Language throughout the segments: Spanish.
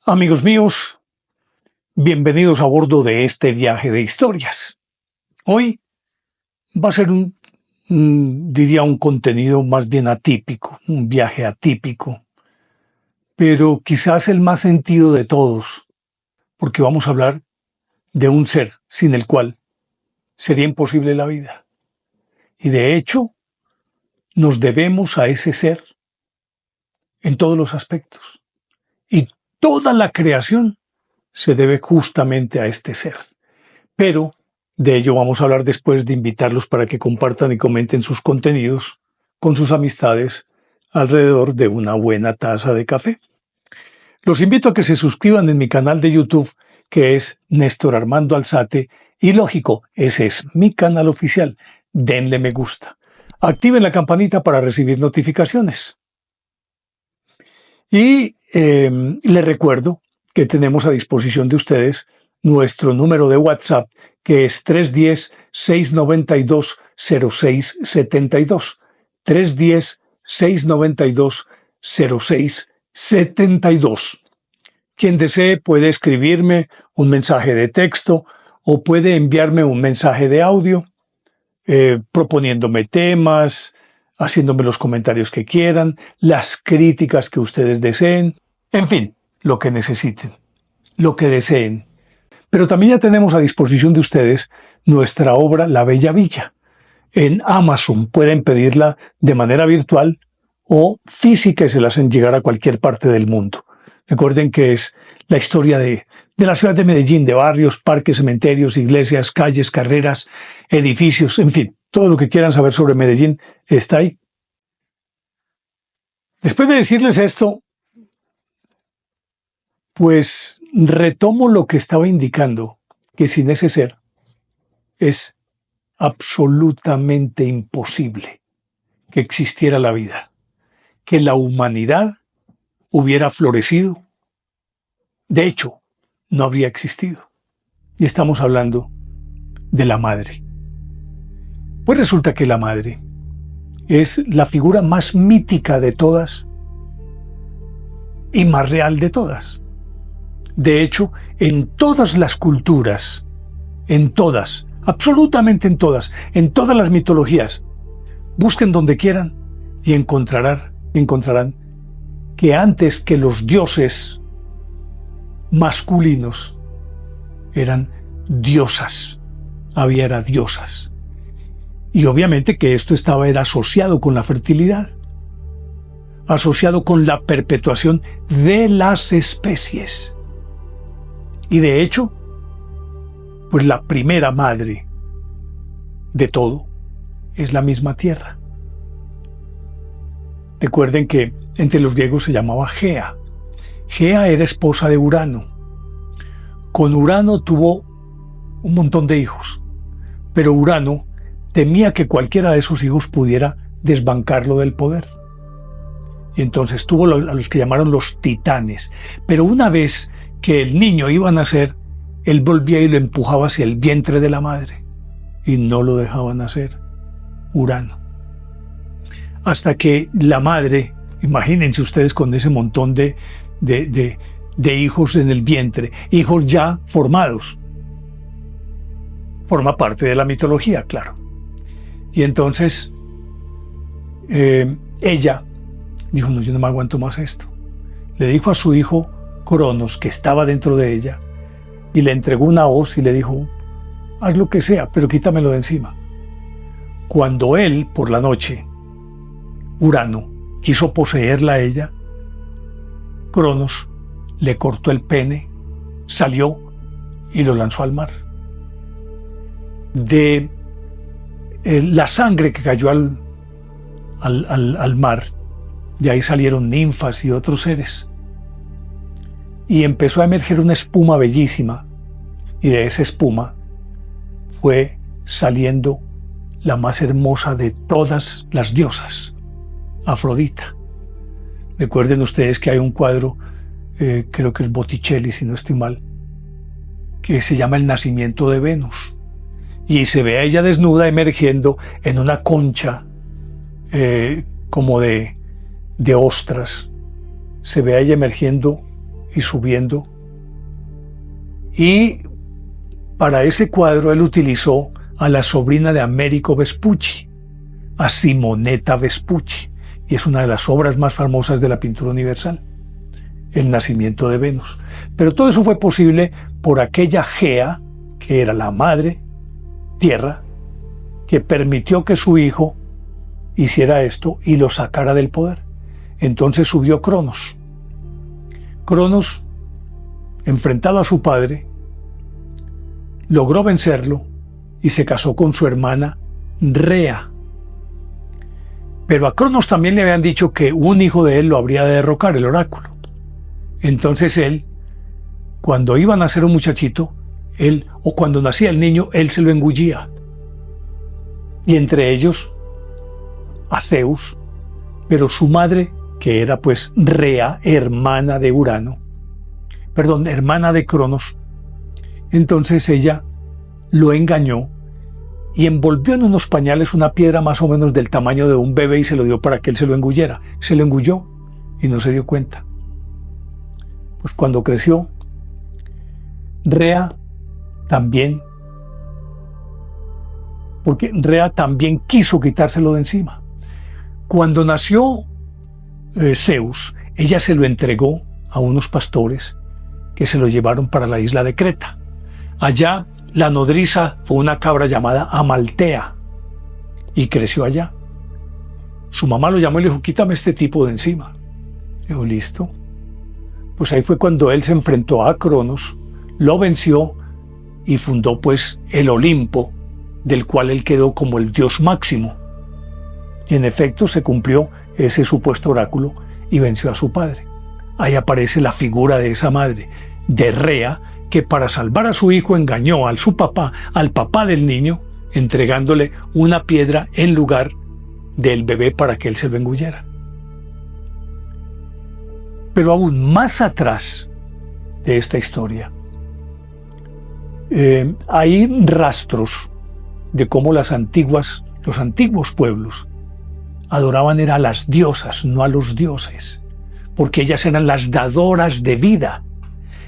Amigos míos, bienvenidos a bordo de este viaje de historias. Hoy va a ser diría un contenido más bien atípico, un viaje atípico, pero quizás el más sentido de todos, porque vamos a hablar de un ser sin el cual sería imposible la vida. Y de hecho, nos debemos a ese ser en todos los aspectos. Y toda la creación se debe justamente a este ser. Pero de ello vamos a hablar después de invitarlos para que compartan y comenten sus contenidos con sus amistades alrededor de una buena taza de café. Los invito a que se suscriban en mi canal de YouTube, que es Néstor Armando Alzate, y lógico, ese es mi canal oficial. Denle me gusta. Activen la campanita para recibir notificaciones. Y les recuerdo que tenemos a disposición de ustedes nuestro número de WhatsApp, que es 310-692-0672. 310-692-0672. Quien desee puede escribirme un mensaje de texto o puede enviarme un mensaje de audio proponiéndome temas, haciéndome los comentarios que quieran, las críticas que ustedes deseen, en fin, lo que necesiten, lo que deseen. Pero también ya tenemos a disposición de ustedes nuestra obra La Bella Villa. En Amazon pueden pedirla de manera virtual o física y se la hacen llegar a cualquier parte del mundo. Recuerden que es la historia de la ciudad de Medellín, de barrios, parques, cementerios, iglesias, calles, carreras, edificios, en fin, todo lo que quieran saber sobre Medellín está ahí. Después de decirles esto, pues retomo lo que estaba indicando, que sin ese ser es absolutamente imposible que existiera la vida, que la humanidad hubiera florecido. De hecho, no habría existido. Y estamos hablando de la madre. Pues resulta que la madre es la figura más mítica de todas y más real de todas. De hecho, en todas las culturas, en todas, absolutamente en todas las mitologías, busquen donde quieran y encontrarán que antes que los dioses masculinos eran diosas, había diosas. Y obviamente que esto era asociado con la fertilidad, asociado con la perpetuación de las especies. Y de hecho, pues la primera madre de todo es la misma tierra. Recuerden que entre los griegos se llamaba Gea. Gea era esposa de Urano. Con Urano tuvo un montón de hijos, pero Urano temía que cualquiera de esos hijos pudiera desbancarlo del poder. Y entonces tuvo a los que llamaron los titanes. Pero una vez que el niño iba a nacer, él volvía y lo empujaba hacia el vientre de la madre y no lo dejaba nacer, Urano. Hasta que la madre, imagínense ustedes con ese montón de hijos en el vientre, hijos ya formados. Forma parte de la mitología, claro. Y entonces ella dijo, no, yo no me aguanto más esto. Le dijo a su hijo Cronos, que estaba dentro de ella, y le entregó una hoz y le dijo, haz lo que sea, pero quítamelo de encima. Cuando él, por la noche, Urano, quiso poseerla a ella, Cronos le cortó el pene, salió y lo lanzó al mar. De la sangre que cayó al mar, de ahí salieron ninfas y otros seres. Y empezó a emerger una espuma bellísima, y de esa espuma fue saliendo la más hermosa de todas las diosas, Afrodita. Recuerden ustedes que hay un cuadro, creo que es Botticelli, si no estoy mal, que se llama El nacimiento de Venus. Y se ve a ella desnuda emergiendo en una concha como de ostras. Se ve a ella emergiendo y subiendo. Y para ese cuadro él utilizó a la sobrina de Américo Vespucci, a Simonetta Vespucci, y es una de las obras más famosas de la pintura universal, el nacimiento de Venus. Pero todo eso fue posible por aquella Gea, que era la madre tierra, que permitió que su hijo hiciera esto y lo sacara del poder. Entonces subió Cronos. Cronos, enfrentado a su padre, logró vencerlo y se casó con su hermana Rea. Pero a Cronos también le habían dicho que un hijo de él lo habría de derrocar, el oráculo. Entonces él, cuando iba a nacer un muchachito, o cuando nacía el niño, él se lo engullía. Y entre ellos, a Zeus, pero su madre, que era pues Rea, hermana de Cronos, entonces ella lo engañó y envolvió en unos pañales una piedra más o menos del tamaño de un bebé y se lo dio para que él se lo engulliera. Se lo engulló y no se dio cuenta. Pues cuando creció, Rea también quiso quitárselo de encima. Cuando nació Zeus, ella se lo entregó a unos pastores que se lo llevaron para la isla de Creta. Allá la nodriza fue una cabra llamada Amaltea y creció allá. Su mamá lo llamó y le dijo: quítame este tipo de encima. Dijo: listo. Pues ahí fue cuando él se enfrentó a Cronos, lo venció y fundó pues el Olimpo, del cual él quedó como el dios máximo. Y en efecto se cumplió ese supuesto oráculo y venció a su padre. Ahí aparece la figura de esa madre, de Rea, que para salvar a su hijo engañó al papá del niño, entregándole una piedra en lugar del bebé para que él se lo engullera. Pero aún más atrás de esta historia, hay rastros de cómo los antiguos pueblos adoraban a las diosas, no a los dioses, porque ellas eran las dadoras de vida.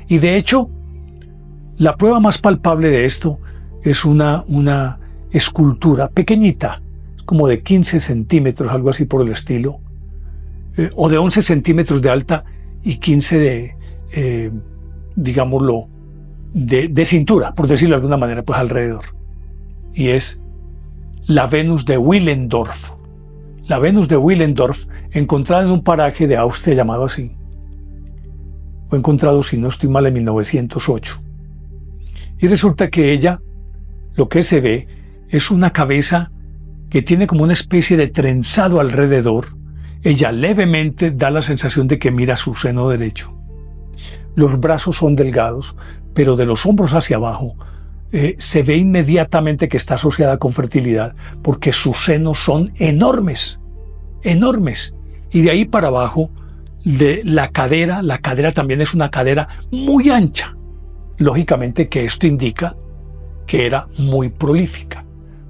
Y de hecho, la prueba más palpable de esto es una escultura pequeñita, como de 15 centímetros, algo así por el estilo, o de 11 centímetros de alta y 15 de cintura, por decirlo de alguna manera, pues alrededor. Y es la Venus de Willendorf. La Venus de Willendorf, encontrada en un paraje de Austria llamado así. Fue encontrado, si no estoy mal, en 1908. Y resulta que ella, lo que se ve, es una cabeza que tiene como una especie de trenzado alrededor. Ella levemente da la sensación de que mira su seno derecho. Los brazos son delgados, pero de los hombros hacia abajo se ve inmediatamente que está asociada con fertilidad, porque sus senos son enormes, enormes. Y de ahí para abajo, de la cadera también es una cadera muy ancha. Lógicamente que esto indica que era muy prolífica,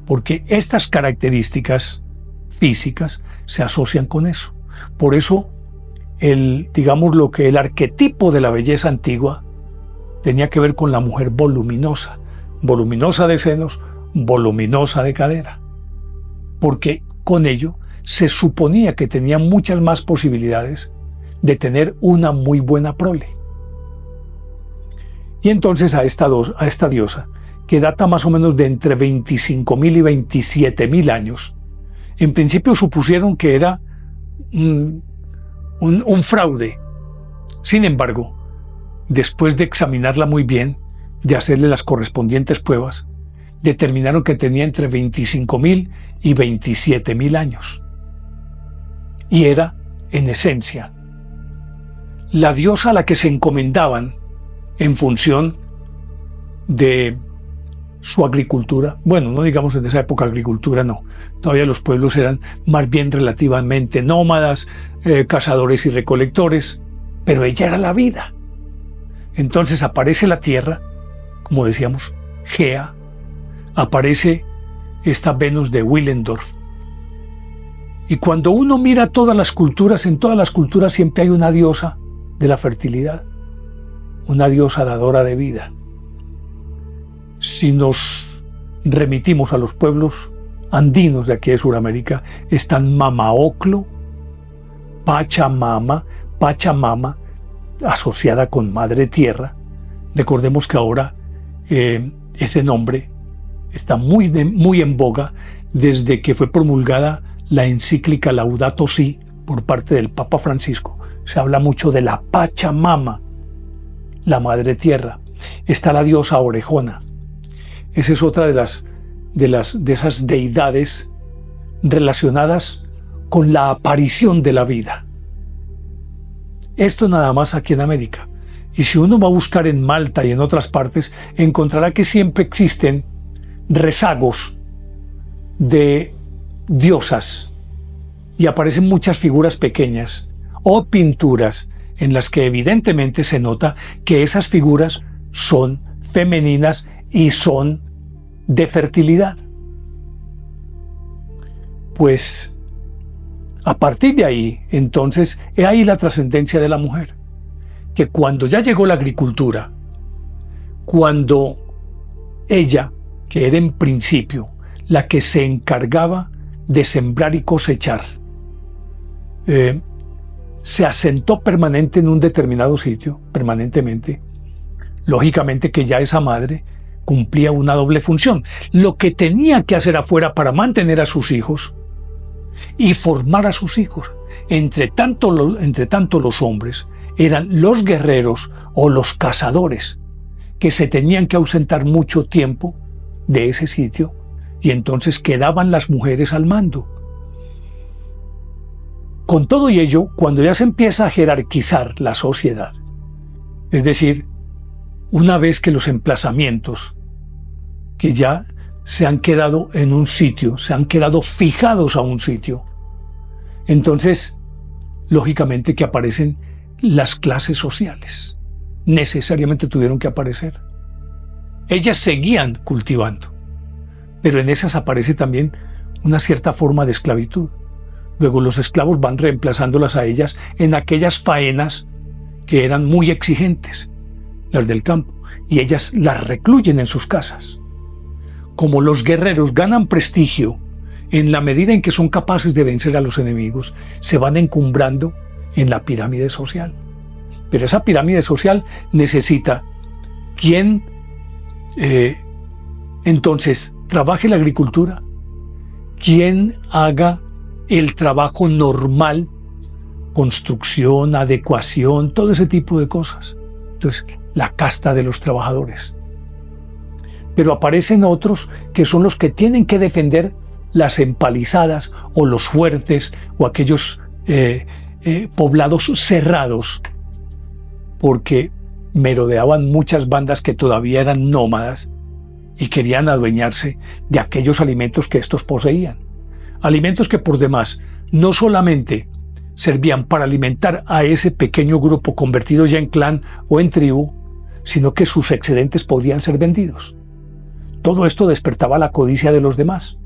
porque estas características físicas se asocian con eso. Por eso, el arquetipo de la belleza antigua tenía que ver con la mujer voluminosa, voluminosa de senos, voluminosa de cadera, porque con ello se suponía que tenía muchas más posibilidades de tener una muy buena prole. Y entonces a esta diosa, que data más o menos de entre 25.000 y 27.000 años, en principio supusieron que era un fraude. Sin embargo, después de examinarla muy bien, de hacerle las correspondientes pruebas, determinaron que tenía entre 25.000 y 27.000 años. Y era, en esencia, la diosa a la que se encomendaban en función de su agricultura. Bueno, no digamos en esa época agricultura, no. Todavía los pueblos eran más bien relativamente nómadas, cazadores y recolectores, pero ella era la vida. Entonces aparece la tierra, como decíamos, Gea, aparece esta Venus de Willendorf. Y cuando uno mira todas las culturas, en todas las culturas siempre hay una diosa de la fertilidad. una diosa dadora de vida. Si nos remitimos a los pueblos andinos de aquí de Sudamérica, están Mamaoclo, Pachamama, asociada con Madre Tierra. Recordemos que ahora ese nombre está muy en boga desde que fue promulgada la encíclica Laudato Si por parte del Papa Francisco. Se habla mucho de la Pachamama, la Madre Tierra. Está la diosa Orejona. Esa es otra de esas deidades relacionadas con la aparición de la vida. Esto nada más aquí en América. Y si uno va a buscar en Malta y en otras partes, encontrará que siempre existen rezagos de diosas y aparecen muchas figuras pequeñas o pinturas en las que evidentemente se nota que esas figuras son femeninas y son de fertilidad. Pues a partir de ahí, entonces, es ahí la trascendencia de la mujer, que cuando ya llegó la agricultura, cuando ella, que era en principio la que se encargaba de sembrar y cosechar, se asentó permanente en un determinado sitio, permanentemente, lógicamente que ya esa madre cumplía una doble función. Lo que tenía que hacer afuera para mantener a sus hijos y formar a sus hijos. Entre tanto los hombres eran los guerreros o los cazadores que se tenían que ausentar mucho tiempo de ese sitio y entonces quedaban las mujeres al mando. Con todo y ello, cuando ya se empieza a jerarquizar la sociedad, es decir, una vez que los emplazamientos que ya se han quedado en un sitio, se han quedado fijados a un sitio, entonces, lógicamente que aparecen las clases sociales. Necesariamente tuvieron que aparecer. Ellas seguían cultivando, pero en esas aparece también una cierta forma de esclavitud. Luego los esclavos van reemplazándolas a ellas en aquellas faenas que eran muy exigentes, las del campo, y ellas las recluyen en sus casas. Como los guerreros ganan prestigio en la medida en que son capaces de vencer a los enemigos, se van encumbrando en la pirámide social. Pero esa pirámide social necesita quien entonces trabaje la agricultura, quien haga el trabajo normal, construcción, adecuación, todo ese tipo de cosas. Entonces, la casta de los trabajadores. Pero aparecen otros que son los que tienen que defender las empalizadas o los fuertes o aquellos poblados cerrados, porque merodeaban muchas bandas que todavía eran nómadas y querían adueñarse de aquellos alimentos que estos poseían. Alimentos que por demás no solamente servían para alimentar a ese pequeño grupo convertido ya en clan o en tribu, sino que sus excedentes podían ser vendidos. Todo esto despertaba la codicia de los demás.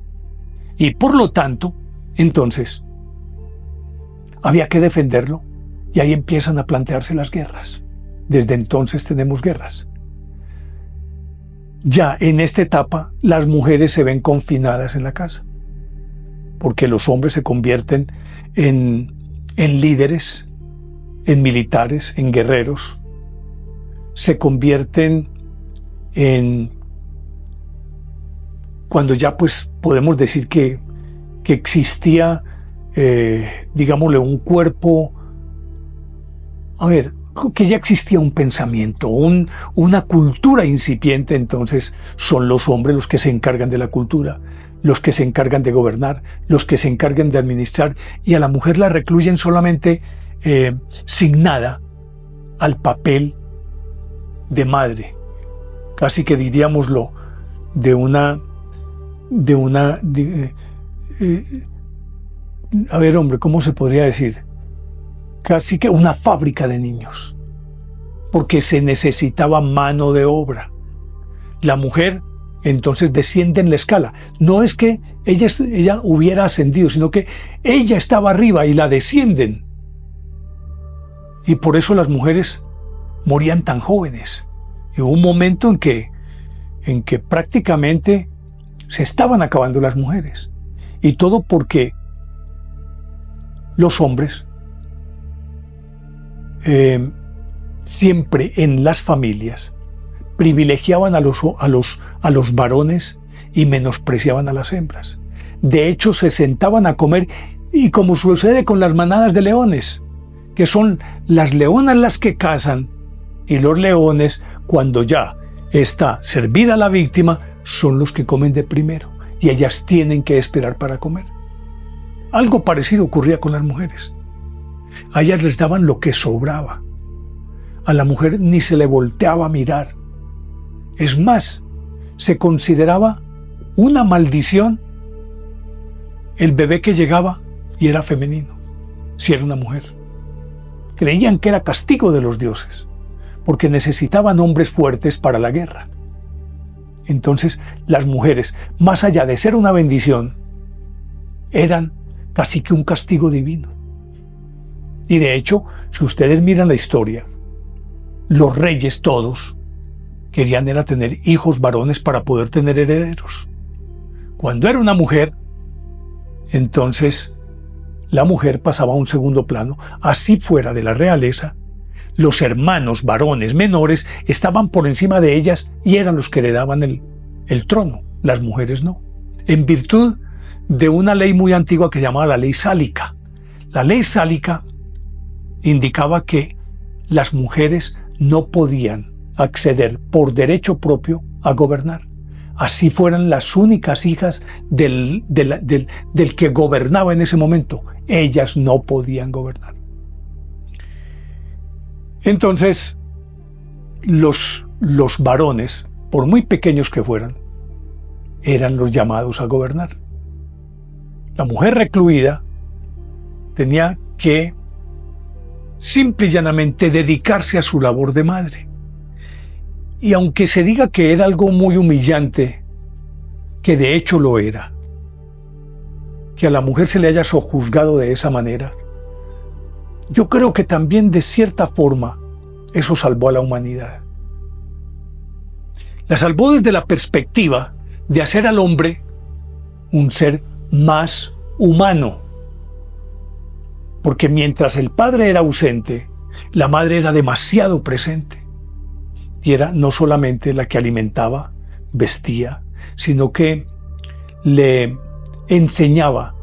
Y por lo tanto, entonces, había que defenderlo y ahí empiezan a plantearse las guerras. Desde entonces tenemos guerras. Ya en esta etapa, las mujeres se ven confinadas en la casa, porque los hombres se convierten en líderes, en militares, en guerreros, se convierten en, cuando ya pues podemos decir que existía, digámosle, un cuerpo, que ya existía un pensamiento, una cultura incipiente, entonces son los hombres los que se encargan de la cultura, los que se encargan de gobernar, los que se encargan de administrar, y a la mujer la recluyen solamente signada al papel de madre, casi que diríamoslo, ¿cómo se podría decir? Casi que una fábrica de niños, porque se necesitaba mano de obra. La mujer entonces desciende en la escala. No es que ella hubiera ascendido, sino que ella estaba arriba y la descienden. Y por eso las mujeres morían tan jóvenes. Y hubo un momento en que prácticamente se estaban acabando las mujeres. Y todo porque los hombres siempre en las familias privilegiaban a los varones y menospreciaban a las hembras. De hecho, se sentaban a comer, y como sucede con las manadas de leones, que son las leonas las que cazan, y los leones, cuando ya está servida la víctima, son los que comen de primero, y ellas tienen que esperar para comer. Algo parecido ocurría con las mujeres. A ellas les daban lo que sobraba. A la mujer ni se le volteaba a mirar. Es más, se consideraba una maldición el bebé que llegaba y era femenino, si era una mujer. Creían que era castigo de los dioses, porque necesitaban hombres fuertes para la guerra. Entonces, las mujeres, más allá de ser una bendición, eran casi que un castigo divino. Y de hecho, si ustedes miran la historia, los reyes todos querían era tener hijos varones para poder tener herederos. Cuando era una mujer, entonces la mujer pasaba a un segundo plano. Así fuera de la realeza, los hermanos varones menores estaban por encima de ellas y eran los que heredaban el trono. Las mujeres no. En virtud de una ley muy antigua que se llamaba la ley sálica. La ley sálica indicaba que las mujeres no podían acceder por derecho propio a gobernar. Así fueran las únicas hijas del que gobernaba en ese momento. Ellas no podían gobernar. Entonces, los varones, por muy pequeños que fueran, eran los llamados a gobernar. La mujer recluida tenía que simple y llanamente dedicarse a su labor de madre. Y aunque se diga que era algo muy humillante, que de hecho lo era, que a la mujer se le haya sojuzgado de esa manera, yo creo que también de cierta forma eso salvó a la humanidad. La salvó desde la perspectiva de hacer al hombre un ser más humano. Porque mientras el padre era ausente, la madre era demasiado presente. Y era no solamente la que alimentaba, vestía, sino que le enseñaba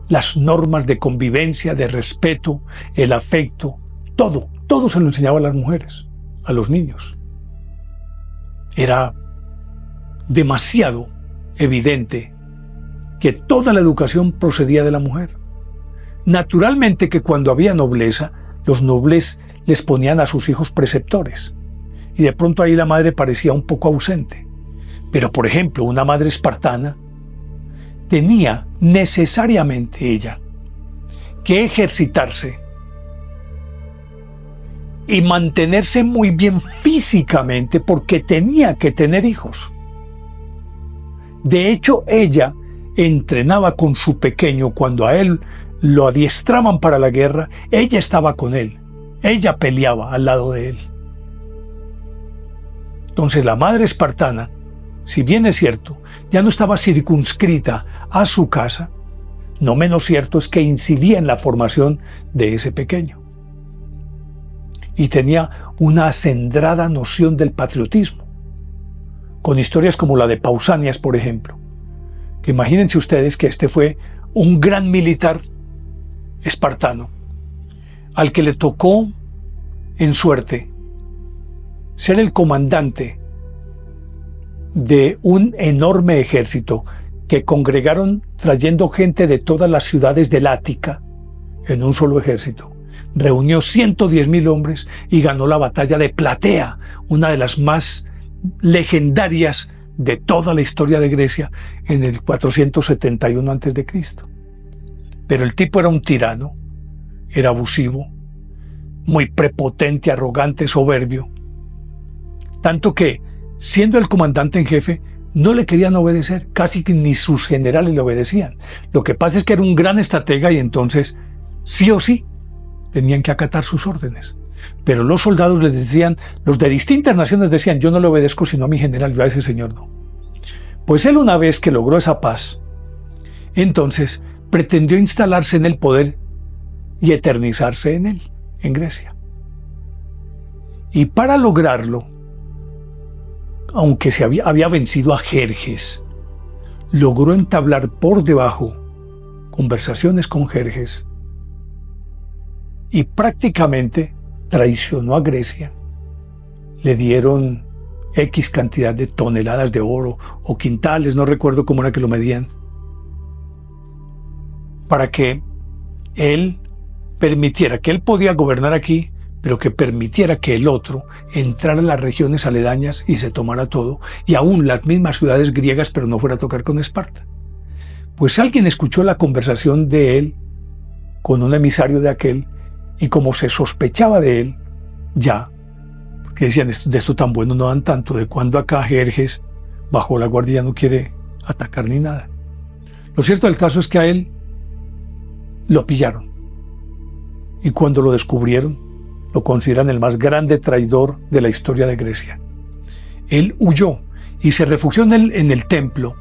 las normas de convivencia, de respeto, el afecto, todo se lo enseñaba a las mujeres, a los niños. Era demasiado evidente que toda la educación procedía de la mujer. Naturalmente que cuando había nobleza, los nobles les ponían a sus hijos preceptores, y de pronto ahí la madre parecía un poco ausente. Pero, por ejemplo, una madre espartana tenía necesariamente ella que ejercitarse y mantenerse muy bien físicamente porque tenía que tener hijos. De hecho, ella entrenaba con su pequeño cuando a él lo adiestraban para la guerra. Ella estaba con él, ella peleaba al lado de él. Entonces la madre espartana, si bien es cierto, ya no estaba circunscrita a su casa, no menos cierto es que incidía en la formación de ese pequeño. Y tenía una acendrada noción del patriotismo, con historias como la de Pausanias, por ejemplo, que imagínense ustedes que este fue un gran militar espartano, al que le tocó en suerte ser el comandante de un enorme ejército que congregaron trayendo gente de todas las ciudades del Ática en un solo ejército. Reunió 110.000 hombres y ganó la batalla de Platea, una de las más legendarias de toda la historia de Grecia, en el 471 a.C. Pero el tipo era un tirano, era abusivo, muy prepotente, arrogante, soberbio. Tanto que, siendo el comandante en jefe, no le querían obedecer, casi que ni sus generales le obedecían. Lo que pasa es que era un gran estratega y entonces, sí o sí, tenían que acatar sus órdenes. Pero los soldados les decían, los de distintas naciones decían, yo no le obedezco sino a mi general, yo a ese señor no. Pues él, una vez que logró esa paz, entonces pretendió instalarse en el poder y eternizarse en él, en Grecia. Y para lograrlo, aunque había vencido a Jerjes, logró entablar por debajo conversaciones con Jerjes y prácticamente traicionó a Grecia. Le dieron X cantidad de toneladas de oro o quintales, no recuerdo cómo era que lo medían, para que él permitiera, que él podía gobernar aquí, pero que permitiera que el otro entrara a las regiones aledañas y se tomara todo, y aún las mismas ciudades griegas, pero no fuera a tocar con Esparta. Pues alguien escuchó la conversación de él con un emisario de aquel, y como se sospechaba de él, ya, porque decían, de esto tan bueno no dan tanto, de cuando acá Jerjes bajó la guardia, ya no quiere atacar ni nada. Lo cierto del caso es que a él lo pillaron, y cuando lo descubrieron, lo consideran el más grande traidor de la historia de Grecia. Él huyó y se refugió en el templo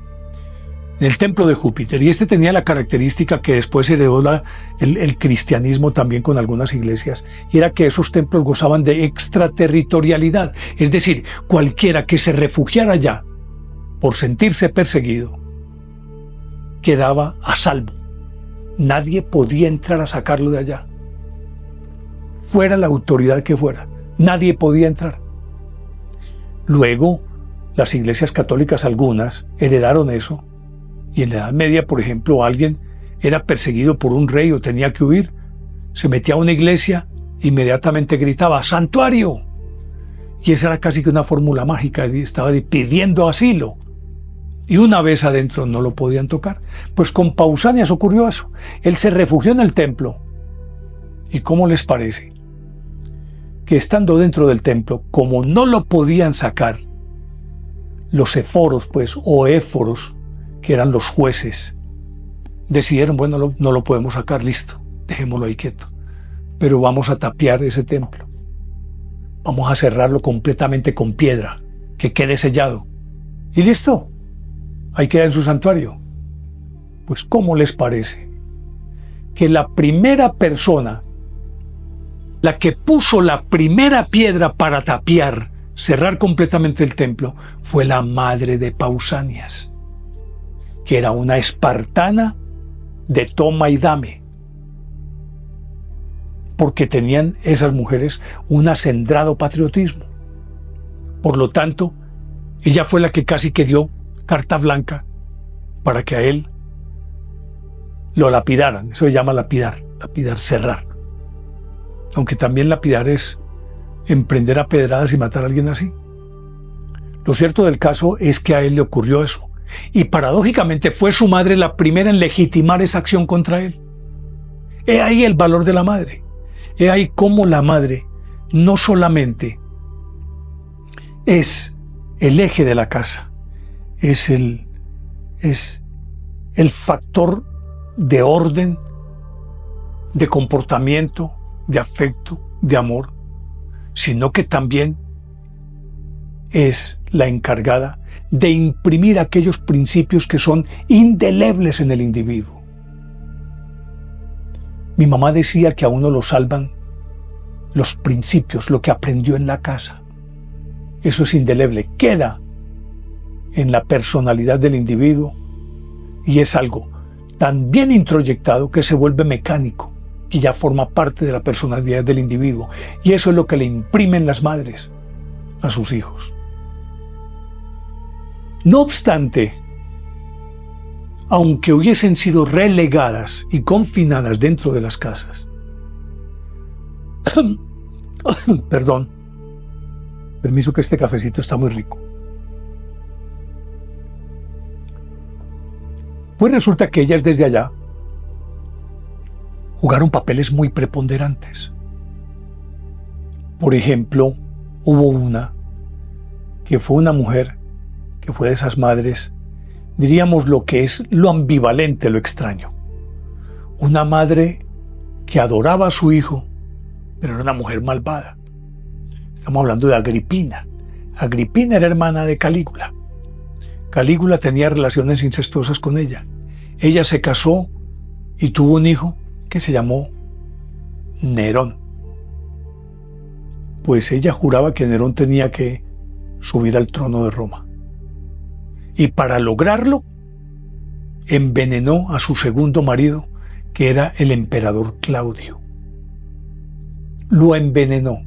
de Júpiter, y este tenía la característica que después heredó el cristianismo también con algunas iglesias, y era que esos templos gozaban de extraterritorialidad, es decir, cualquiera que se refugiara allá por sentirse perseguido quedaba a salvo. Nadie podía entrar a sacarlo de allá. Fuera la autoridad que fuera, nadie podía entrar. Luego, las iglesias católicas algunas heredaron eso, y en la Edad Media, por ejemplo, alguien era perseguido por un rey o tenía que huir, se metía a una iglesia, inmediatamente gritaba ¡santuario! Y esa era casi que una fórmula mágica, estaba pidiendo asilo. Y una vez adentro no lo podían tocar. Pues con Pausanias ocurrió eso. Él se refugió en el templo. ¿Y cómo les parece? Que estando dentro del templo, como no lo podían sacar, los eforos, pues, o éforos, que eran los jueces, decidieron, bueno, no lo podemos sacar, listo, dejémoslo ahí quieto, pero vamos a tapiar ese templo, vamos a cerrarlo completamente con piedra, que quede sellado, y listo, ahí queda en su santuario. Pues, ¿cómo les parece? Que la primera persona, la que puso la primera piedra para tapiar, cerrar completamente el templo, fue la madre de Pausanias, que era una espartana de toma y dame, porque tenían esas mujeres un acendrado patriotismo. Por lo tanto, ella fue la que casi que dio carta blanca para que a él lo lapidaran. Eso se llama lapidar, cerrar. Aunque también lapidar es emprender a pedradas y matar a alguien así. Lo cierto del caso es que a él le ocurrió eso. Y paradójicamente fue su madre la primera en legitimar esa acción contra él. He ahí el valor de la madre. He ahí cómo la madre no solamente es el eje de la casa, es el factor de orden, de comportamiento, de afecto, de amor, sino que también es la encargada de imprimir aquellos principios que son indelebles en el individuo. Mi mamá decía que a uno lo salvan los principios, lo que aprendió en la casa. Eso es indeleble, queda en la personalidad del individuo y es algo tan bien introyectado que se vuelve mecánico, que ya forma parte de la personalidad del individuo. Y eso es lo que le imprimen las madres a sus hijos. No obstante, aunque hubiesen sido relegadas y confinadas dentro de las casas, perdón, permiso que este cafecito está muy rico. Pues resulta que ellas desde allá jugaron papeles muy preponderantes. Por ejemplo, hubo una que fue una mujer que fue de esas madres, diríamos lo que es lo ambivalente, lo extraño. Una madre que adoraba a su hijo, pero era una mujer malvada. Estamos hablando de Agripina. Agripina era hermana de Calígula. Calígula tenía relaciones incestuosas con ella. Ella se casó y tuvo un hijo que se llamó Nerón. Pues ella juraba que Nerón tenía que subir al trono de Roma. Y para lograrlo, envenenó a su segundo marido, que era el emperador Claudio. Lo envenenó.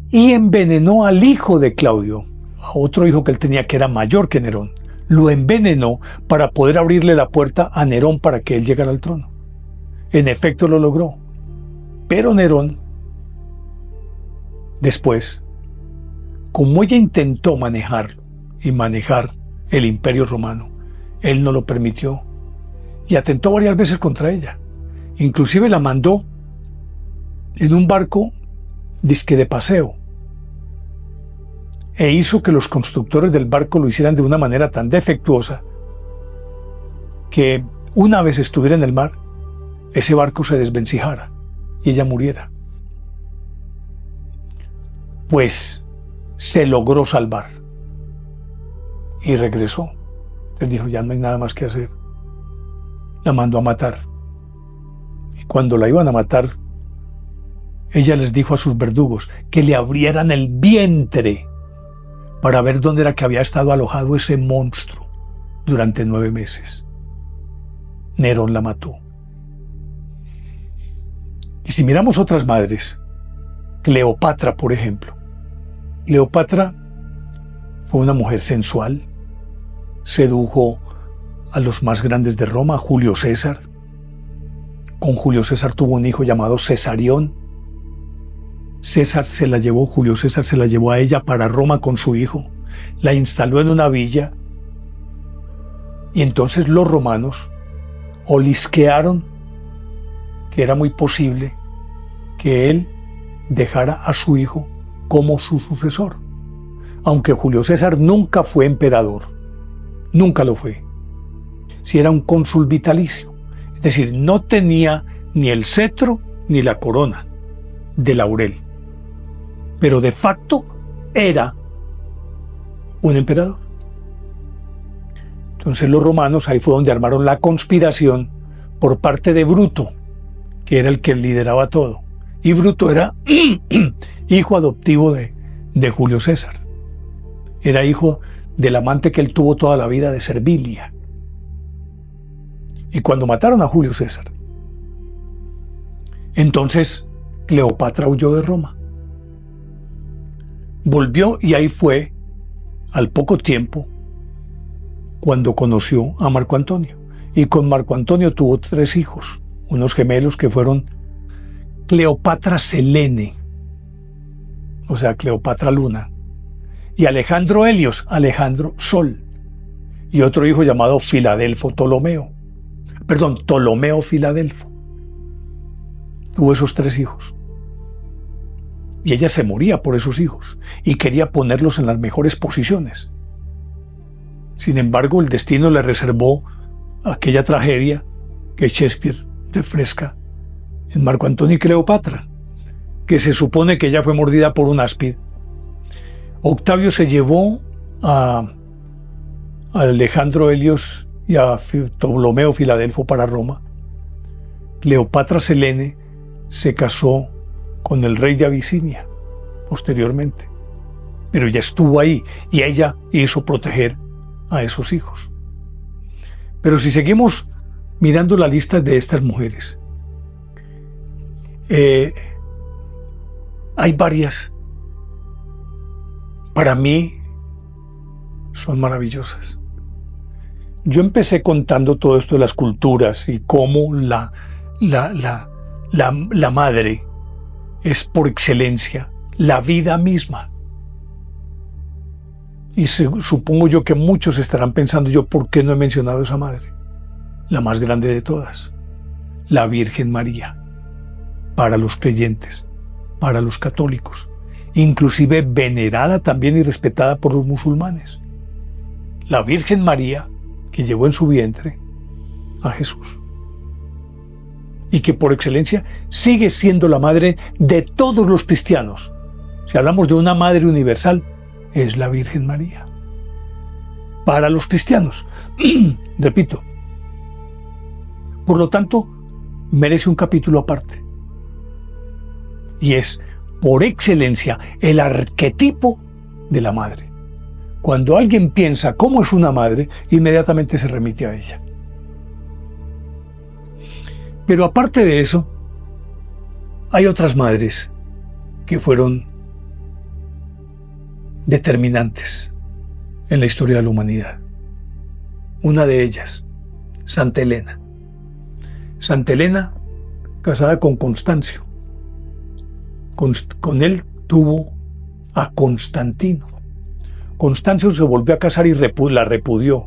Y envenenó al hijo de Claudio, a otro hijo que él tenía que era mayor que Nerón. Lo envenenó para poder abrirle la puerta a Nerón para que él llegara al trono. En efecto lo logró. Pero Nerón, después, como ella intentó manejarlo y manejar el imperio romano, él no lo permitió y atentó varias veces contra ella. Inclusive la mandó en un barco disque de paseo e hizo que los constructores del barco lo hicieran de una manera tan defectuosa que una vez estuviera en el mar, ese barco se desvencijara y ella muriera. Pues se logró salvar y regresó. Él dijo, ya no hay nada más que hacer. La mandó a matar. Y cuando la iban a matar, ella les dijo a sus verdugos que le abrieran el vientre para ver dónde era que había estado alojado ese monstruo durante 9 meses. Nerón la mató. Y si miramos otras madres, Cleopatra, por ejemplo. Cleopatra fue una mujer sensual, sedujo a los más grandes de Roma, a Julio César. Con Julio César tuvo un hijo llamado Cesarión. Julio César se la llevó a ella para Roma con su hijo, la instaló en una villa y entonces los romanos olisquearon que era muy posible que él dejara a su hijo como su sucesor. Aunque Julio César nunca fue emperador, nunca lo fue. Si era un cónsul vitalicio, es decir, no tenía ni el cetro ni la corona de laurel, pero de facto era un emperador. Entonces los romanos, ahí fue donde armaron la conspiración por parte de Bruto, que era el que lideraba todo. Y Bruto era hijo adoptivo de Julio César. Era hijo del amante que él tuvo toda la vida de Servilia. Y cuando mataron a Julio César, entonces Cleopatra huyó de Roma. Volvió y ahí fue, al poco tiempo, cuando conoció a Marco Antonio. Y con Marco Antonio tuvo 3 hijos, unos gemelos que fueron Cleopatra Selene, o sea, Cleopatra Luna, y Alejandro Helios, Alejandro Sol, y otro hijo llamado Ptolomeo Filadelfo. Tuvo esos 3 hijos. Y ella se moría por esos hijos y quería ponerlos en las mejores posiciones. Sin embargo, el destino le reservó aquella tragedia que Shakespeare refresca en Marco Antonio y Cleopatra, que se supone que ella fue mordida por un áspid. Octavio se llevó a Alejandro Helios y a Ptolomeo Filadelfo para Roma. Cleopatra Selene se casó con el rey de Abisinia posteriormente, pero ella estuvo ahí y ella hizo proteger a esos hijos. Pero si seguimos mirando la lista de estas mujeres, hay varias. Para mí son maravillosas. Yo empecé contando todo esto de las culturas y cómo la madre es por excelencia la vida misma. Y supongo yo que muchos estarán pensando, yo, ¿por qué no he mencionado a esa madre? La más grande de todas, la Virgen María, para los creyentes, para los católicos, inclusive venerada también y respetada por los musulmanes. La Virgen María, que llevó en su vientre a Jesús. y que por excelencia sigue siendo la madre de todos los cristianos. Si hablamos de una madre universal, es la Virgen María. Para los cristianos, repito. Por lo tanto, merece un capítulo aparte. Y es, por excelencia, el arquetipo de la madre. Cuando alguien piensa cómo es una madre, inmediatamente se remite a ella. Pero aparte de eso, hay otras madres que fueron determinantes en la historia de la humanidad. Una de ellas, Santa Elena. Santa Elena, casada con Constancio. Con él tuvo a Constantino. Constancio se volvió a casar y la repudió.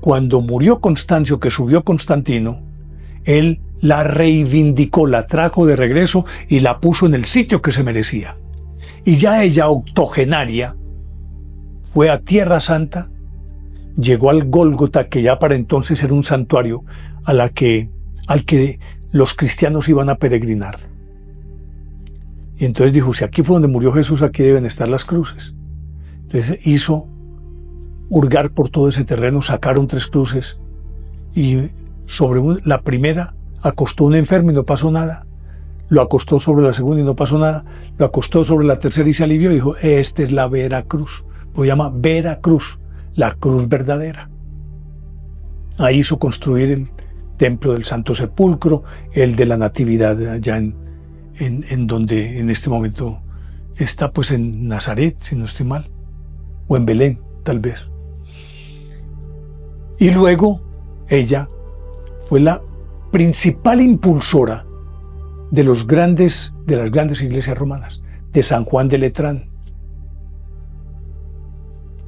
Cuando murió Constancio, que subió Constantino, él la reivindicó, la trajo de regreso y la puso en el sitio que se merecía. Y ya ella, octogenaria, fue a Tierra Santa, llegó al Gólgota, que ya para entonces era un santuario al que los cristianos iban a peregrinar. Y entonces dijo, si aquí fue donde murió Jesús, aquí deben estar las cruces. Entonces hizo hurgar por todo ese terreno, sacaron 3 cruces y sobre la primera acostó un enfermo y no pasó nada. Lo acostó sobre la segunda y no pasó nada. Lo acostó sobre la tercera y se alivió y dijo, esta es la Vera Cruz. Lo llama Vera Cruz, la cruz verdadera. Ahí hizo construir el templo del Santo Sepulcro, el de la Natividad allá en donde en este momento está, pues en Nazaret, si no estoy mal, o en Belén, tal vez. Y luego ella fue la principal impulsora de las grandes iglesias romanas, de San Juan de Letrán,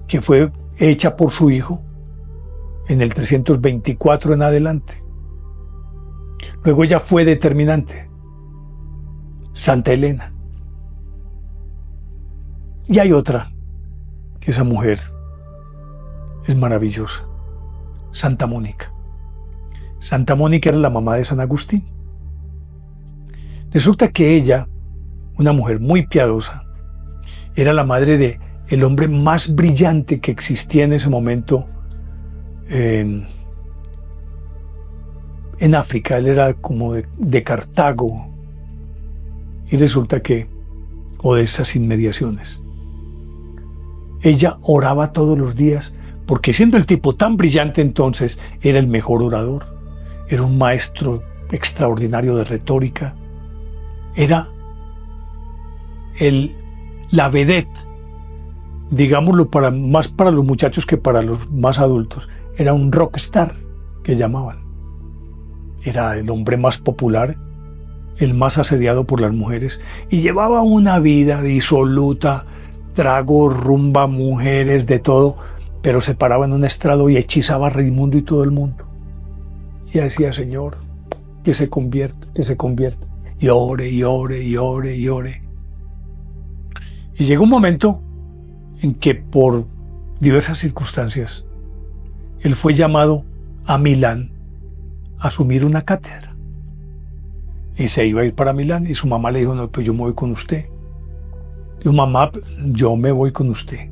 que fue hecha por su hijo en el 324 en adelante. Luego ella fue determinante, Santa Elena. Y hay otra, que esa mujer es maravillosa, Santa Mónica. Santa Mónica era la mamá de San Agustín. Resulta que ella, una mujer muy piadosa, era la madre de el hombre más brillante que existía en ese momento en África. Él era como de Cartago, y resulta que, o de esas inmediaciones. Ella oraba todos los días, porque siendo el tipo tan brillante entonces, era el mejor orador, era un maestro extraordinario de retórica, era la vedette, digámoslo más para los muchachos que para los más adultos. Era un rockstar, que llamaban. Era el hombre más popular, el más asediado por las mujeres, y llevaba una vida disoluta, trago, rumba, mujeres, de todo, pero se paraba en un estrado y hechizaba a Raimundo y todo el mundo. Y decía, Señor, que se convierta, y ore, y ore, y ore, y ore. Y llegó un momento en que por diversas circunstancias, él fue llamado a Milán a asumir una cátedra. Y se iba a ir para Milán y su mamá le dijo, no, pues yo me voy con usted. Dijo, mamá, yo me voy con usted.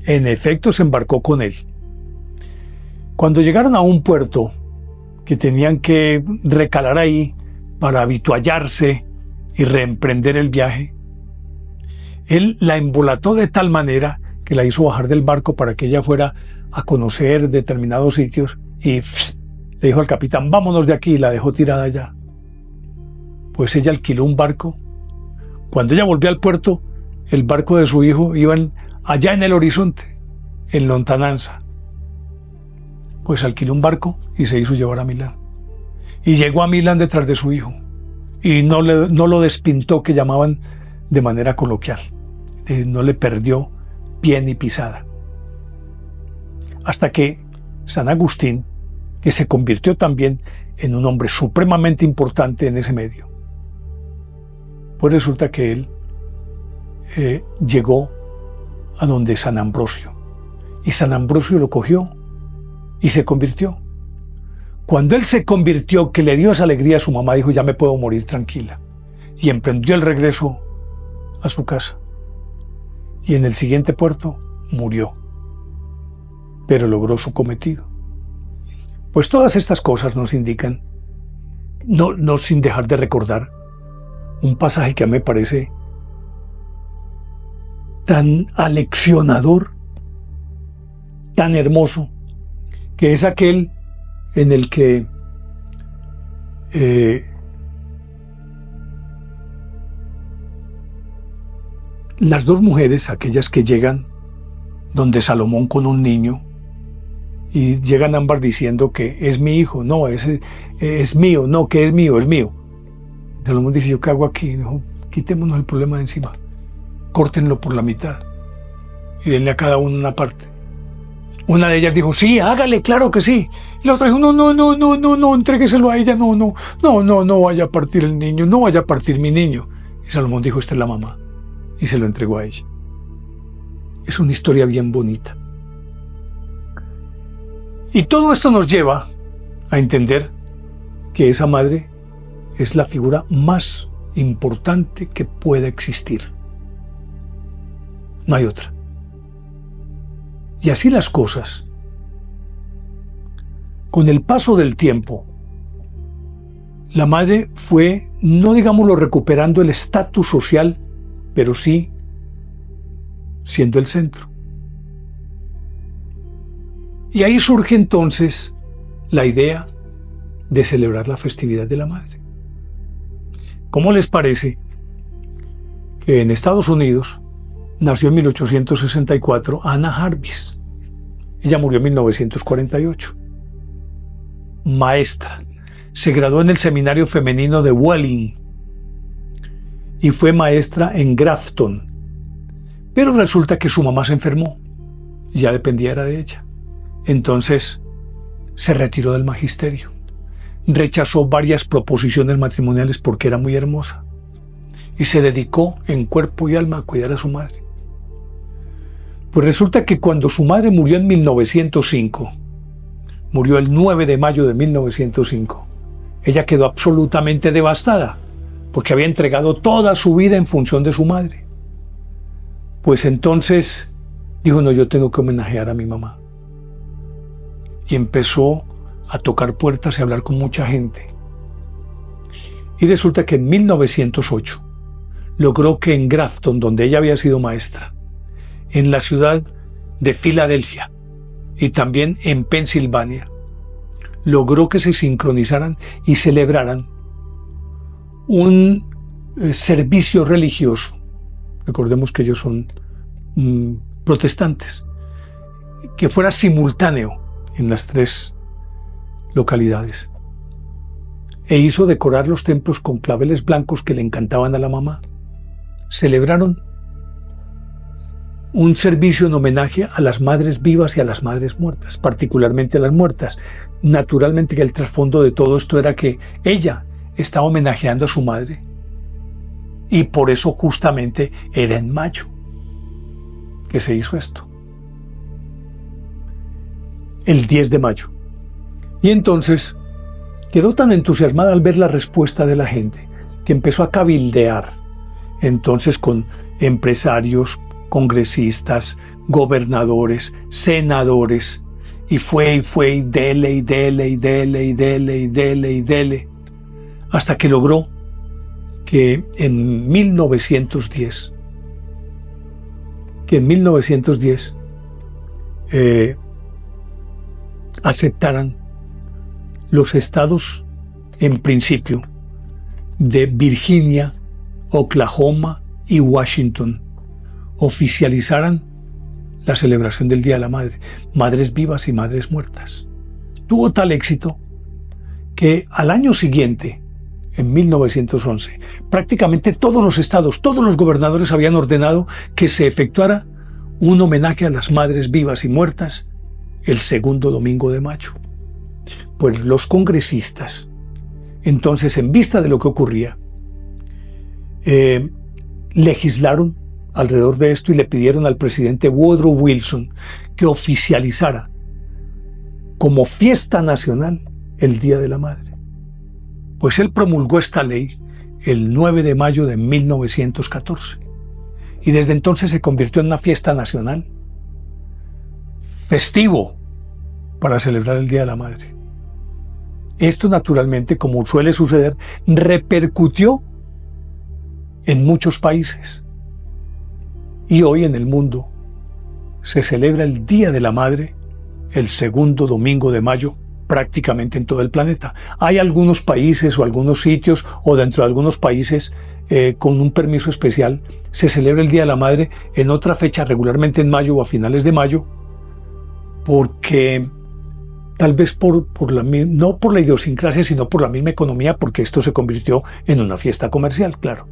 En efecto, se embarcó con él. Cuando llegaron a un puerto que tenían que recalar ahí para avituallarse y reemprender el viaje, él la embolató de tal manera que la hizo bajar del barco para que ella fuera a conocer determinados sitios y le dijo al capitán, vámonos de aquí, y la dejó tirada allá. Pues ella alquiló un barco. Cuando ella volvió al puerto, el barco de su hijo iba allá en el horizonte, en lontananza. Pues alquiló un barco y se hizo llevar a Milán. Y llegó a Milán detrás de su hijo. Y no lo despintó, que llamaban de manera coloquial. No le perdió pie ni pisada. Hasta que San Agustín, que se convirtió también en un hombre supremamente importante en ese medio, pues resulta que él llegó a donde San Ambrosio. Y San Ambrosio lo cogió y se convirtió. Cuando él se convirtió, que le dio esa alegría a su mamá, dijo, ya me puedo morir tranquila. Y emprendió el regreso a su casa. Y en el siguiente puerto murió. Pero logró su cometido. Pues todas estas cosas nos indican, no sin dejar de recordar, un pasaje que a mí me parece tan aleccionador, tan hermoso, que es aquel en el que las dos mujeres, aquellas que llegan donde Salomón con un niño, y llegan ambas diciendo que es mi hijo, no, es mío, no, que es mío, es mío. Salomón dice, ¿yo qué hago aquí? No, quitémonos el problema de encima, córtenlo por la mitad y denle a cada uno una parte. Una de ellas dijo, sí, hágale, claro que sí. Y la otra dijo, no, entrégueselo a ella, no vaya a partir el niño, no vaya a partir mi niño. Y Salomón dijo, esta es la mamá, y se lo entregó a ella. Es una historia bien bonita. Y todo esto nos lleva a entender que esa madre es la figura más importante que pueda existir. No hay otra. Y así las cosas, con el paso del tiempo, la madre fue, no digámoslo recuperando el estatus social, pero sí siendo el centro. Y ahí surge entonces la idea de celebrar la festividad de la madre. ¿Cómo les parece que en Estados Unidos nació en 1864 Anna Jarvis? Ella murió en 1948. Maestra. Se graduó en el seminario femenino de Welling y fue maestra en Grafton. Pero resulta que su mamá se enfermó y ya dependía era de ella. Entonces se retiró del magisterio. Rechazó varias proposiciones matrimoniales porque era muy hermosa y se dedicó en cuerpo y alma a cuidar a su madre. Pues resulta que cuando su madre murió en 1905, murió el 9 de mayo de 1905, ella quedó absolutamente devastada porque había entregado toda su vida en función de su madre. Pues entonces dijo, no, yo tengo que homenajear a mi mamá. Y empezó a tocar puertas y a hablar con mucha gente. Y resulta que en 1908 logró que en Grafton, donde ella había sido maestra, en la ciudad de Filadelfia y también en Pensilvania, logró que se sincronizaran y celebraran un servicio religioso. Recordemos que ellos son protestantes, que fuera simultáneo en las tres localidades. E hizo decorar los templos con claveles blancos que le encantaban a la mamá. Celebraron un servicio en homenaje a las madres vivas y a las madres muertas, particularmente a las muertas. Naturalmente que el trasfondo de todo esto era que ella estaba homenajeando a su madre y por eso justamente era en mayo que se hizo esto. El 10 de mayo. Y entonces quedó tan entusiasmada al ver la respuesta de la gente que empezó a cabildear entonces con empresarios, congresistas, gobernadores, senadores, y fue y dele, hasta que logró que en 1910 aceptaran los estados, en principio, de Virginia, Oklahoma y Washington, oficializaran la celebración del Día de la Madre, madres vivas y madres muertas. Tuvo tal éxito que al año siguiente, en 1911, prácticamente todos los estados, todos los gobernadores habían ordenado que se efectuara un homenaje a las madres vivas y muertas el segundo domingo de mayo. Pues los congresistas, entonces, en vista de lo que ocurría, legislaron alrededor de esto y le pidieron al presidente Woodrow Wilson que oficializara como fiesta nacional el Día de la Madre? Pues él promulgó esta ley el 9 de mayo de 1914 y desde entonces se convirtió en una fiesta nacional, festivo para celebrar el Día de la Madre. Esto naturalmente, como suele suceder, repercutió en muchos países y hoy en el mundo se celebra el Día de la Madre el segundo domingo de mayo prácticamente en todo el planeta. Hay algunos países o algunos sitios o dentro de algunos países con un permiso especial se celebra el Día de la Madre en otra fecha, regularmente en mayo o a finales de mayo, porque tal vez no por la idiosincrasia, sino por la misma economía, porque esto se convirtió en una fiesta comercial, claro.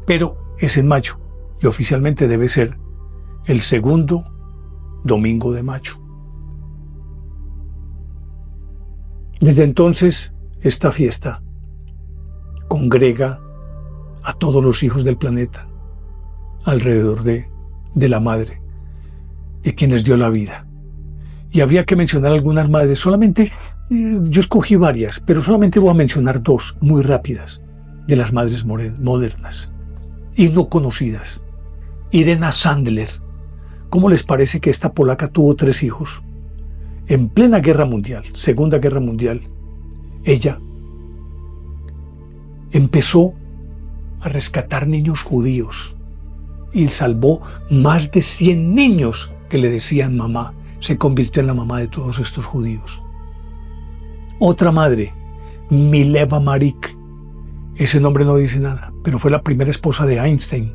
Pero es en mayo y oficialmente debe ser el segundo domingo de mayo. Desde entonces, esta fiesta congrega a todos los hijos del planeta alrededor de la madre, de quien les dio la vida. Y habría que mencionar algunas madres, solamente, yo escogí varias, pero solamente voy a mencionar dos muy rápidas de las madres modernas y no conocidas. Irena Sandler. ¿Cómo les parece que esta polaca tuvo 3 hijos? En plena Guerra Mundial, Segunda Guerra Mundial, ella empezó a rescatar niños judíos y salvó más de 100 niños que le decían mamá. Se convirtió en la mamá de todos estos judíos. Otra madre, Mileva Maric, ese nombre no dice nada, pero fue la primera esposa de Einstein,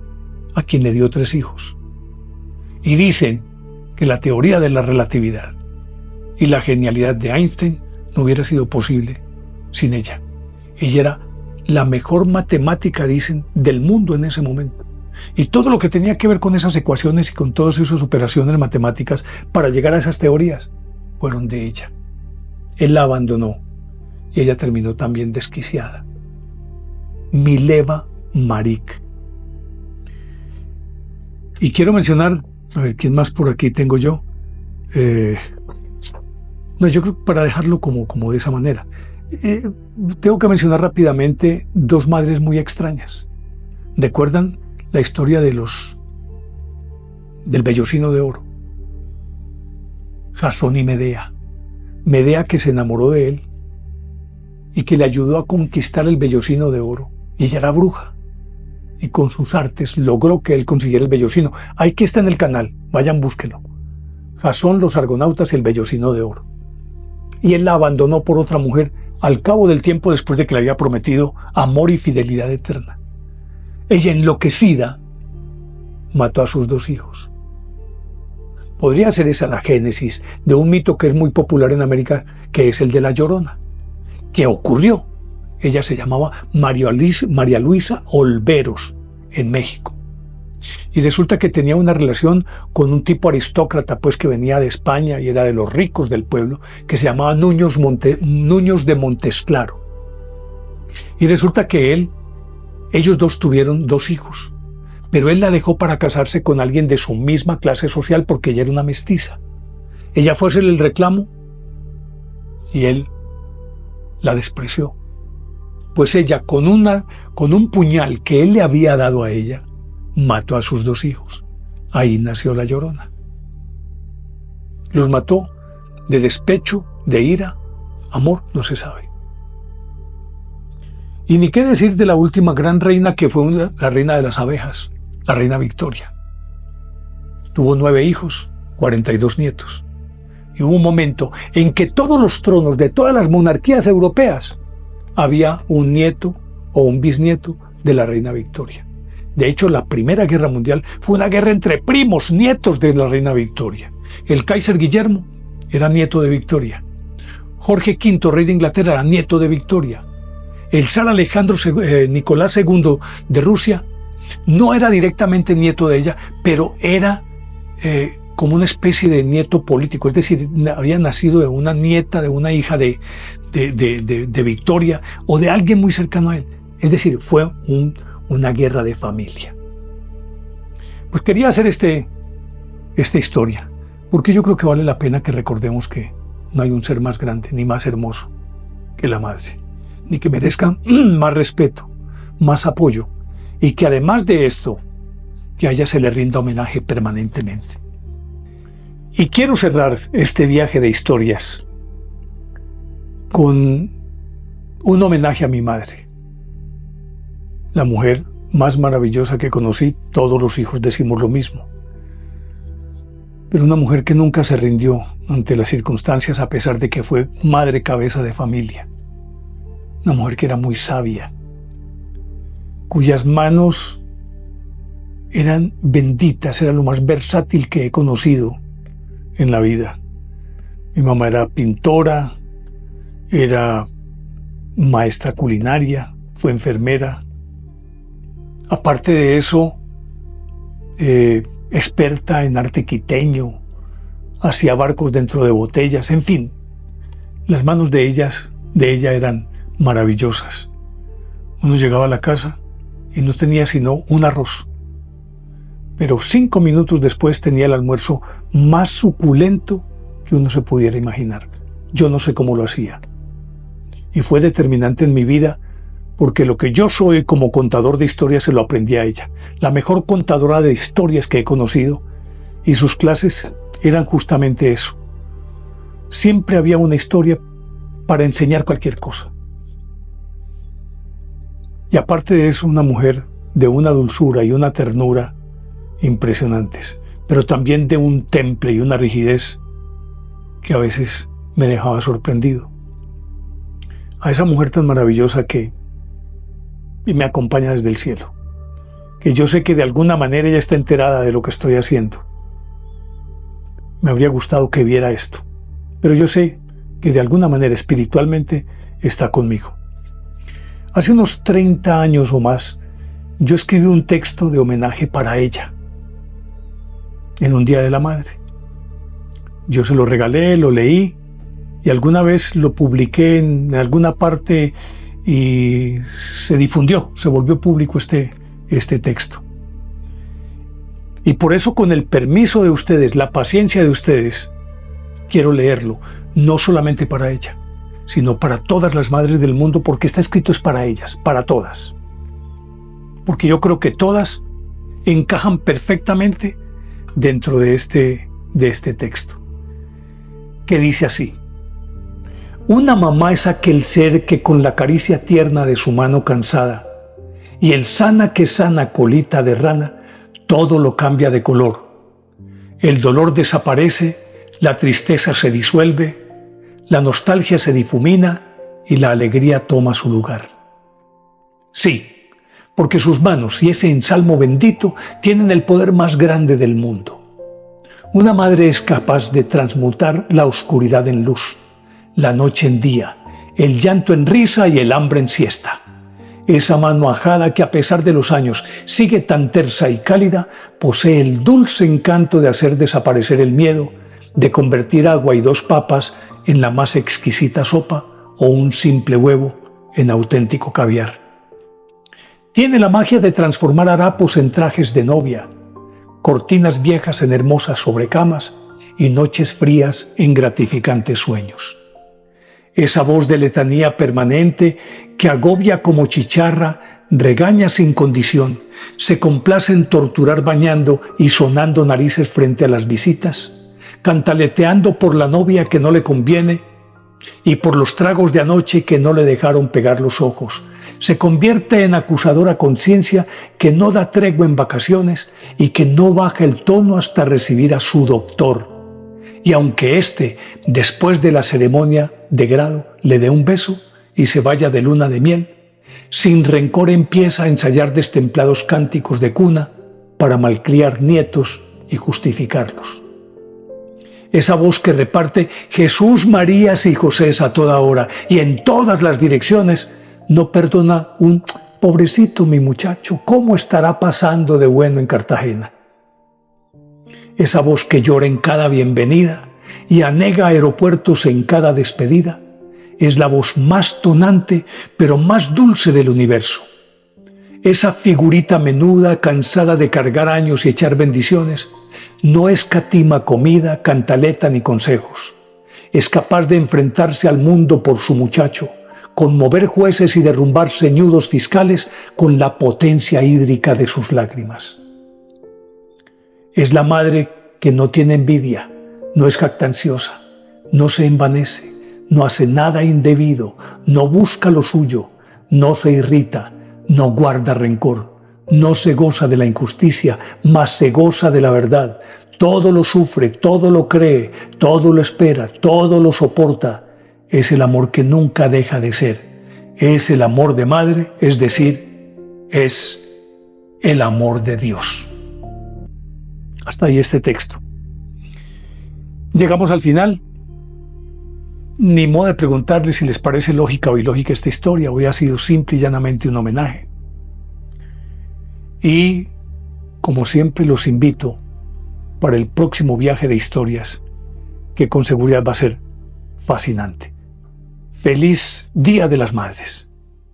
a quien le dio 3 hijos. Y dicen que la teoría de la relatividad y la genialidad de Einstein no hubiera sido posible sin ella. Ella era la mejor matemática, dicen, del mundo en ese momento. Y todo lo que tenía que ver con esas ecuaciones y con todas esas operaciones matemáticas para llegar a esas teorías fueron de ella. Él la abandonó y ella terminó también desquiciada. Mileva Maric. Y quiero mencionar, a ver, ¿quién más por aquí tengo yo? No, yo creo que para dejarlo como de esa manera. Tengo que mencionar rápidamente 2 madres muy extrañas. ¿Recuerdan la historia del vellocino de oro? Jasón y Medea. Medea, que se enamoró de él y que le ayudó a conquistar el vellocino de oro. Y ella era bruja. Y con sus artes logró que él consiguiera el vellocino. Ahí que está en el canal, vayan, búsquenlo. Jasón, los argonautas y el vellocino de oro. Y él la abandonó por otra mujer al cabo del tiempo, después de que le había prometido amor y fidelidad eterna. Ella, enloquecida, mató a sus 2 hijos. Podría ser esa la génesis de un mito que es muy popular en América, que es el de la Llorona, que ocurrió. Ella se llamaba María Luisa Olveros en México. Y resulta que tenía una relación con un tipo aristócrata, pues, que venía de España y era de los ricos del pueblo, que se llamaba Nuños de Montesclaro. Y resulta que ellos 2 tuvieron 2 hijos, pero él la dejó para casarse con alguien de su misma clase social porque ella era una mestiza. Ella fue a hacerle el reclamo y él la despreció. Pues ella, con un puñal que él le había dado a ella, mató a sus 2 hijos. Ahí nació la Llorona. Los mató de despecho, de ira, amor, no se sabe. Y ni qué decir de la última gran reina, que fue la reina de las abejas, la reina Victoria. Tuvo 9 hijos, 42 nietos. Y hubo un momento en que todos los tronos de todas las monarquías europeas había un nieto o un bisnieto de la reina Victoria. De hecho, la Primera Guerra Mundial fue una guerra entre primos, nietos de la reina Victoria. El Kaiser Guillermo era nieto de Victoria. Jorge V, rey de Inglaterra, era nieto de Victoria. El zar Alejandro Nicolás II de Rusia no era directamente nieto de ella, pero era como una especie de nieto político, es decir, había nacido de una nieta, de una hija de Victoria o de alguien muy cercano a él. Es decir, fue una guerra de familia. Pues quería hacer esta historia, porque yo creo que vale la pena que recordemos que no hay un ser más grande ni más hermoso que la madre, ni que merezca más respeto, más apoyo, y que además de esto, que a ella se le rinda homenaje permanentemente. Y quiero cerrar este viaje de historias con un homenaje a mi madre, la mujer más maravillosa que conocí. Todos los hijos decimos lo mismo, pero una mujer que nunca se rindió ante las circunstancias a pesar de que fue madre cabeza de familia, una mujer que era muy sabia, cuyas manos eran benditas, era lo más versátil que he conocido en la vida. Mi mamá era pintora, era maestra culinaria, fue enfermera. Aparte de eso, experta en arte quiteño, hacía barcos dentro de botellas, en fin, las manos de ella eran maravillosas. Uno llegaba a la casa y no tenía sino un arroz, pero 5 minutos después tenía el almuerzo más suculento que uno se pudiera imaginar. Yo no sé cómo lo hacía. Y fue determinante en mi vida, porque lo que yo soy como contador de historias se lo aprendí a ella, la mejor contadora de historias que he conocido, y sus clases eran justamente eso. Siempre había una historia para enseñar cualquier cosa. Y aparte de eso, una mujer de una dulzura y una ternura impresionantes, pero también de un temple y una rigidez que a veces me dejaba sorprendido. A esa mujer tan maravillosa que me acompaña desde el cielo, que yo sé que de alguna manera ella está enterada de lo que estoy haciendo. Me habría gustado que viera esto, pero yo sé que de alguna manera espiritualmente está conmigo. Hace unos 30 años o más, yo escribí un texto de homenaje para ella, en un Día de la Madre. Yo se lo regalé, lo leí, y alguna vez lo publiqué en alguna parte y se difundió, se volvió público este texto. Y por eso, con el permiso de ustedes, la paciencia de ustedes, quiero leerlo, no solamente para ella, sino para todas las madres del mundo, porque está escrito es para ellas, para todas. Porque yo creo que todas encajan perfectamente dentro de este texto, que dice así: una mamá es aquel ser que con la caricia tierna de su mano cansada y el sana que sana colita de rana, todo lo cambia de color. El dolor desaparece, la tristeza se disuelve, la nostalgia se difumina y la alegría toma su lugar. Sí, porque sus manos y ese ensalmo bendito tienen el poder más grande del mundo. Una madre es capaz de transmutar la oscuridad en luz, la noche en día, el llanto en risa y el hambre en siesta. Esa mano ajada que a pesar de los años sigue tan tersa y cálida, posee el dulce encanto de hacer desaparecer el miedo, de convertir agua y 2 papas en la más exquisita sopa o un simple huevo en auténtico caviar. Tiene la magia de transformar harapos en trajes de novia, cortinas viejas en hermosas sobrecamas y noches frías en gratificantes sueños. Esa voz de letanía permanente que agobia como chicharra, regaña sin condición, se complace en torturar bañando y sonando narices frente a las visitas, cantaleteando por la novia que no le conviene y por los tragos de anoche que no le dejaron pegar los ojos. Se convierte en acusadora conciencia que no da tregua en vacaciones y que no baja el tono hasta recibir a su doctor. Y aunque éste, después de la ceremonia de grado, le dé un beso y se vaya de luna de miel, sin rencor empieza a ensayar destemplados cánticos de cuna para malcriar nietos y justificarlos. Esa voz que reparte Jesús, Marías y Josés a toda hora y en todas las direcciones, no perdona un pobrecito mi muchacho, ¿cómo estará pasando de bueno en Cartagena? Esa voz que llora en cada bienvenida y anega aeropuertos en cada despedida, es la voz más tonante pero más dulce del universo. Esa figurita menuda, cansada de cargar años y echar bendiciones, no escatima comida, cantaleta ni consejos. es capaz de enfrentarse al mundo por su muchacho, conmover jueces y derrumbar ceñudos fiscales con la potencia hídrica de sus lágrimas. Es la madre que no tiene envidia, no es jactanciosa, no se envanece, no hace nada indebido, no busca lo suyo, no se irrita, no guarda rencor, no se goza de la injusticia, mas se goza de la verdad. Todo lo sufre, todo lo cree, todo lo espera, todo lo soporta. Es el amor que nunca deja de ser. Es el amor de madre, es decir, es el amor de Dios. Hasta ahí este texto. Llegamos al final. Ni modo de preguntarles si les parece lógica o ilógica esta historia. Hoy ha sido simple y llanamente un homenaje. Y, como siempre, los invito para el próximo viaje de historias, que con seguridad va a ser fascinante. Feliz Día de las Madres.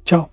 Chao.